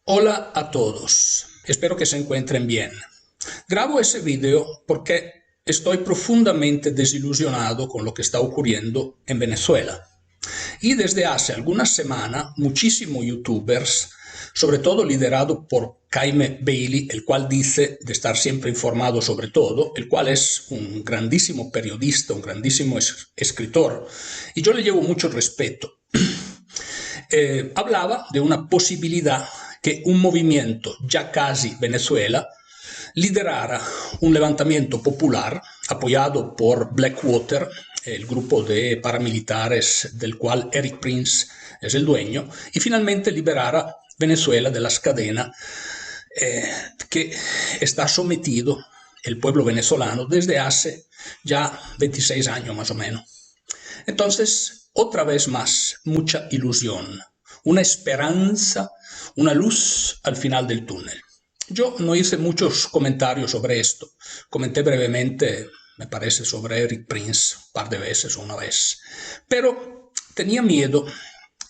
Hola a todos, espero que se encuentren bien. Grabo ese video porque estoy profundamente desilusionado con lo que está ocurriendo en Venezuela. Y desde hace algunas semanas, muchísimos youtubers, sobre todo liderado por Jaime Bailey, el cual dice de estar siempre informado sobre todo, el cual es un grandísimo periodista, un grandísimo escritor, y yo le llevo mucho respeto. Hablaba de una posibilidad que un movimiento, ya casi Venezuela, liderara un levantamiento popular apoyado por Blackwater, el grupo de paramilitares del cual Eric Prince es el dueño, y finalmente liberara Venezuela de las cadenas que está sometido el pueblo venezolano desde hace ya 26 años más o menos. Entonces, otra vez más, mucha ilusión, una esperanza, una luz al final del túnel. Yo no hice muchos comentarios sobre esto. Comenté brevemente, me parece, sobre Eric Prince un par de veces o una vez. Pero tenía miedo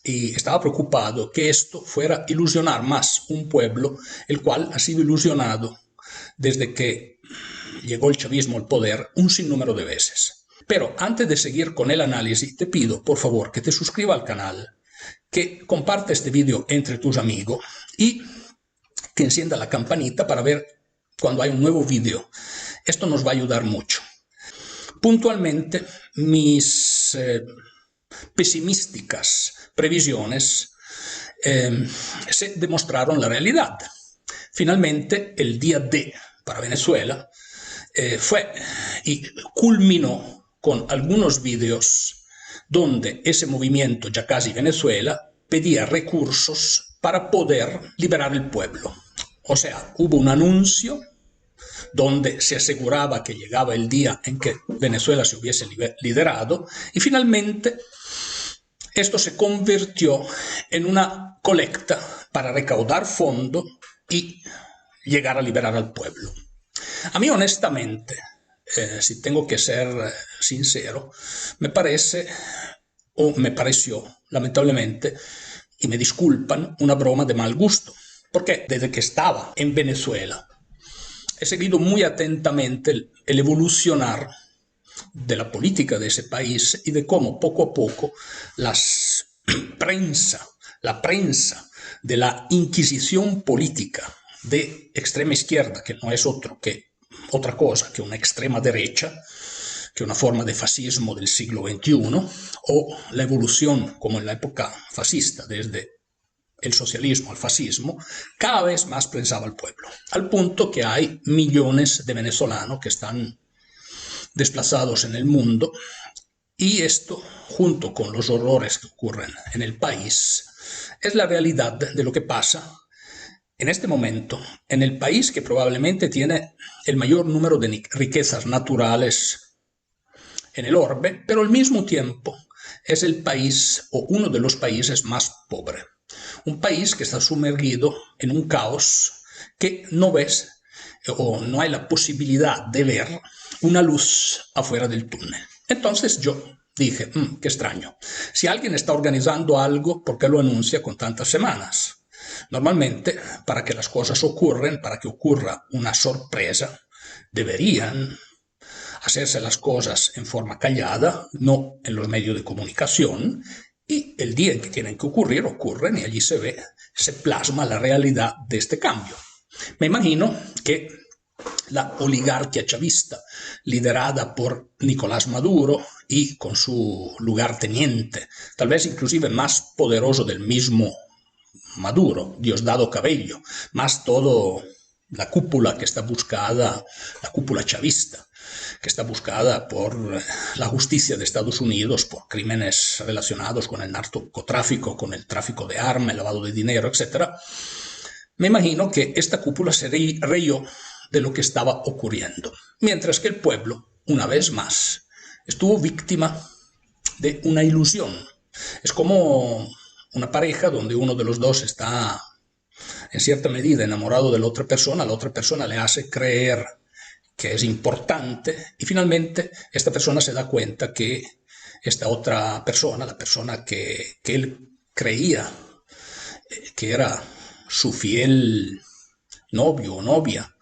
y estaba preocupado que esto fuera a ilusionar más un pueblo el cual ha sido ilusionado desde que llegó el chavismo al poder un sinnúmero de veces. Pero antes de seguir con el análisis, te pido, por favor, que te suscribas al canal, que comparte este vídeo entre tus amigos y que encienda la campanita para ver cuando hay un nuevo vídeo. Esto nos va a ayudar mucho. Puntualmente, mis pesimísticas previsiones se demostraron la realidad. Finalmente, el día D para Venezuela fue y culminó con algunos vídeos donde ese movimiento, ya casi Venezuela, pedía recursos para poder liberar el pueblo. O sea, hubo un anuncio donde se aseguraba que llegaba el día en que Venezuela se hubiese liderado y finalmente esto se convirtió en una colecta para recaudar fondos y llegar a liberar al pueblo. A mí honestamente, si tengo que ser sincero, me parece o me pareció lamentablemente, y me disculpan, una broma de mal gusto, porque desde que estaba en Venezuela he seguido muy atentamente el evolucionar de la política de ese país y de cómo poco a poco la prensa de la inquisición política de extrema izquierda, que no es otra cosa que una extrema derecha, que una forma de fascismo del siglo XXI, o la evolución, como en la época fascista, desde el socialismo al fascismo, cada vez más prensaba al pueblo, al punto que hay millones de venezolanos que están desplazados en el mundo, y esto, junto con los horrores que ocurren en el país, es la realidad de lo que pasa en este momento en el país que probablemente tiene el mayor número de riquezas naturales en el orbe, pero al mismo tiempo es el país o uno de los países más pobres. Un país que está sumergido en un caos que no ves o no hay la posibilidad de ver una luz afuera del túnel. Entonces yo dije, qué extraño. Si alguien está organizando algo, ¿por qué lo anuncia con tantas semanas? Normalmente, para que las cosas ocurran, para que ocurra una sorpresa, deberían hacerse las cosas en forma callada, no en los medios de comunicación, y el día en que tienen que ocurrir, ocurren y allí se ve, se plasma la realidad de este cambio. Me imagino que la oligarquía chavista, liderada por Nicolás Maduro y con su lugarteniente, tal vez inclusive más poderoso del mismo Maduro, Diosdado Cabello, más todo la cúpula que está buscada, la cúpula chavista, que está buscada por la justicia de Estados Unidos por crímenes relacionados con el narcotráfico, con el tráfico de armas, el lavado de dinero, etc. Me imagino que esta cúpula se reyó de lo que estaba ocurriendo, mientras que el pueblo, una vez más, estuvo víctima de una ilusión. Es como una pareja donde uno de los dos está en cierta medida enamorado de la otra persona le hace creer que es importante y finalmente esta persona se da cuenta que esta otra persona, la persona que él creía que era su fiel novio o novia,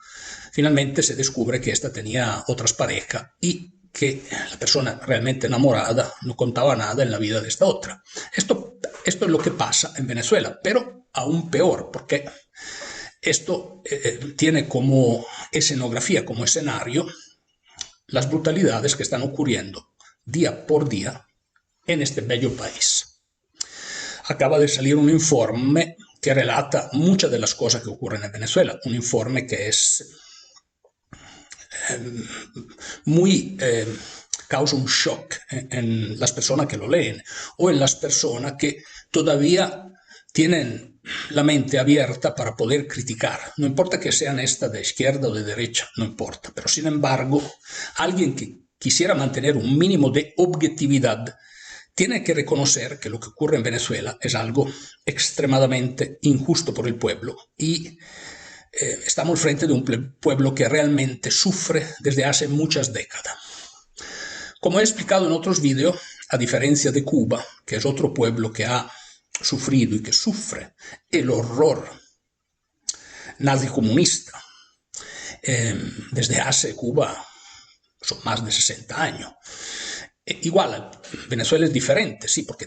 finalmente se descubre que ésta tenía otras parejas y que la persona realmente enamorada no contaba nada en la vida de esta otra. Esto es lo que pasa en Venezuela, pero aún peor, porque esto tiene como escenografía, como escenario, las brutalidades que están ocurriendo día por día en este bello país. Acaba de salir un informe que relata muchas de las cosas que ocurren en Venezuela, un informe que es causa un shock en las personas que lo leen o en las personas que todavía tienen la mente abierta para poder criticar. No importa que sean esta de izquierda o de derecha, no importa. Pero sin embargo, alguien que quisiera mantener un mínimo de objetividad tiene que reconocer que lo que ocurre en Venezuela es algo extremadamente injusto por el pueblo y estamos frente de un pueblo que realmente sufre desde hace muchas décadas. Como he explicado en otros vídeos, a diferencia de Cuba, que es otro pueblo que ha sufrido y que sufre el horror nazicomunista desde hace Cuba, son más de 60 años. Igual, Venezuela es diferente, sí, porque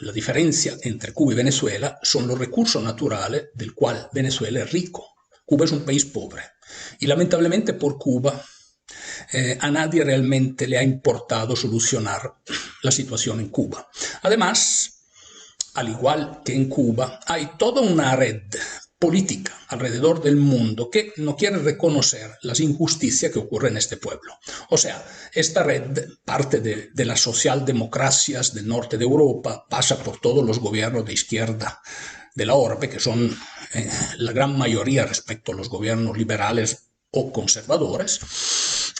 la diferencia entre Cuba y Venezuela son los recursos naturales del cual Venezuela es rico. Cuba es un país pobre y lamentablemente por Cuba a nadie realmente le ha importado solucionar la situación en Cuba. Además, al igual que en Cuba, hay toda una red política alrededor del mundo que no quiere reconocer las injusticias que ocurren en este pueblo. O sea, esta red parte de las socialdemocracias del norte de Europa, pasa por todos los gobiernos de izquierda de la orbe, que son la gran mayoría respecto a los gobiernos liberales o conservadores,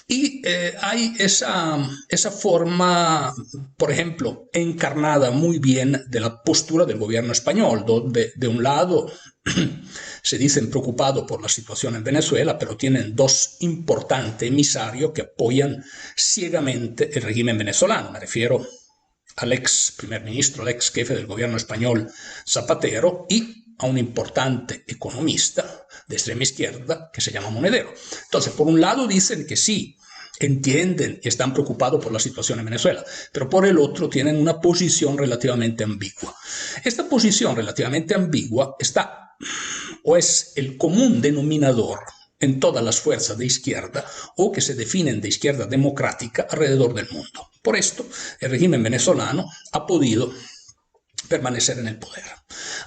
y hay esa forma, por ejemplo, encarnada muy bien de la postura del gobierno español, donde de un lado se dicen preocupados por la situación en Venezuela, pero tienen dos importantes emisarios que apoyan ciegamente el régimen venezolano. Me refiero al ex primer ministro, al ex jefe del gobierno español, Zapatero, y a un importante economista de extrema izquierda que se llama Monedero. Entonces, por un lado dicen que sí, entienden y están preocupados por la situación en Venezuela, pero por el otro tienen una posición relativamente ambigua. Esta posición relativamente ambigua está, o es el común denominador en todas las fuerzas de izquierda o que se definen de izquierda democrática alrededor del mundo. Por esto, el régimen venezolano ha podido permanecer en el poder.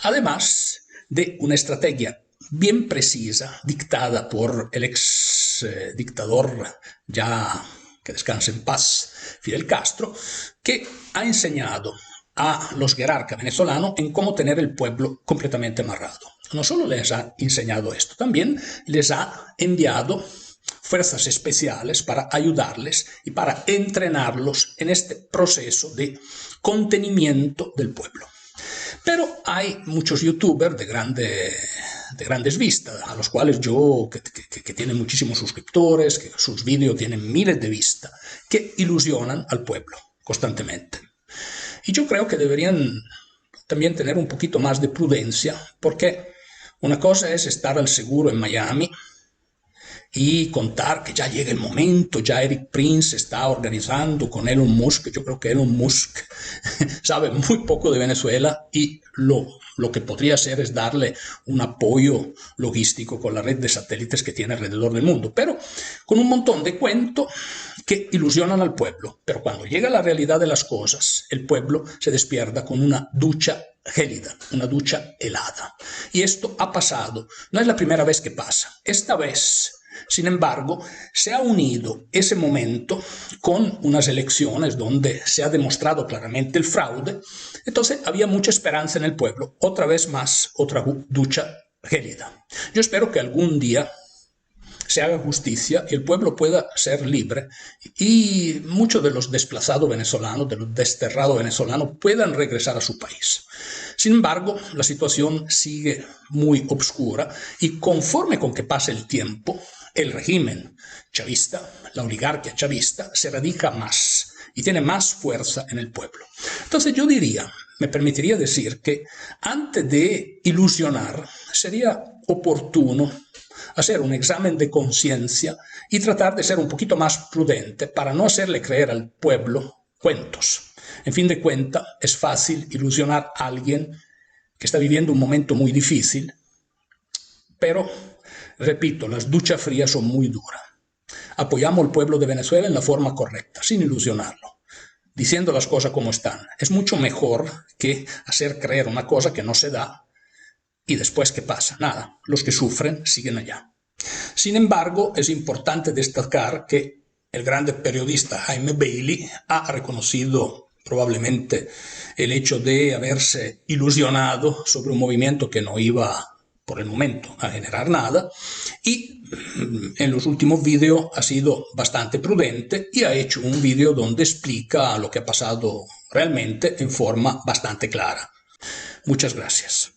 Además de una estrategia bien precisa, dictada por el ex dictador, ya que descanse en paz, Fidel Castro, que ha enseñado a los jerarcas venezolanos en cómo tener el pueblo completamente amarrado. No solo les ha enseñado esto, también les ha enviado fuerzas especiales para ayudarles y para entrenarlos en este proceso de contenimiento del pueblo. Pero hay muchos youtubers de grandes vistas, a los cuales que tienen muchísimos suscriptores, que sus vídeos tienen miles de vistas, que ilusionan al pueblo constantemente. Y yo creo que deberían también tener un poquito más de prudencia, porque una cosa es estar al seguro en Miami y contar que ya llega el momento, ya Eric Prince está organizando con Elon Musk. Yo creo que Elon Musk sabe muy poco de Venezuela y lo que podría hacer es darle un apoyo logístico con la red de satélites que tiene alrededor del mundo, pero con un montón de cuentos que ilusionan al pueblo. Pero cuando llega la realidad de las cosas, el pueblo se despierta con una ducha gélida, una ducha helada. Y esto ha pasado, no es la primera vez que pasa. Esta vez, sin embargo, se ha unido ese momento con unas elecciones donde se ha demostrado claramente el fraude. Entonces había mucha esperanza en el pueblo. Otra vez más, otra ducha gélida. Yo espero que algún día se haga justicia y el pueblo pueda ser libre y muchos de los desplazados venezolanos, de los desterrados venezolanos, puedan regresar a su país. Sin embargo, la situación sigue muy obscura y conforme con que pase el tiempo, el régimen chavista, la oligarquía chavista, se radica más y tiene más fuerza en el pueblo. Entonces yo me permitiría decir que antes de ilusionar, sería oportuno hacer un examen de conciencia y tratar de ser un poquito más prudente para no hacerle creer al pueblo cuentos. En fin de cuentas, es fácil ilusionar a alguien que está viviendo un momento muy difícil, pero, repito, las duchas frías son muy duras. Apoyamos al pueblo de Venezuela en la forma correcta, sin ilusionarlo, diciendo las cosas como están. Es mucho mejor que hacer creer una cosa que no se da y después, ¿qué pasa? Nada, los que sufren siguen allá. Sin embargo, es importante destacar que el grande periodista Jaime Bailey ha reconocido probablemente el hecho de haberse ilusionado sobre un movimiento que no iba por el momento a generar nada, y en los últimos vídeos ha sido bastante prudente y ha hecho un vídeo donde explica lo que ha pasado realmente en forma bastante clara. Muchas gracias.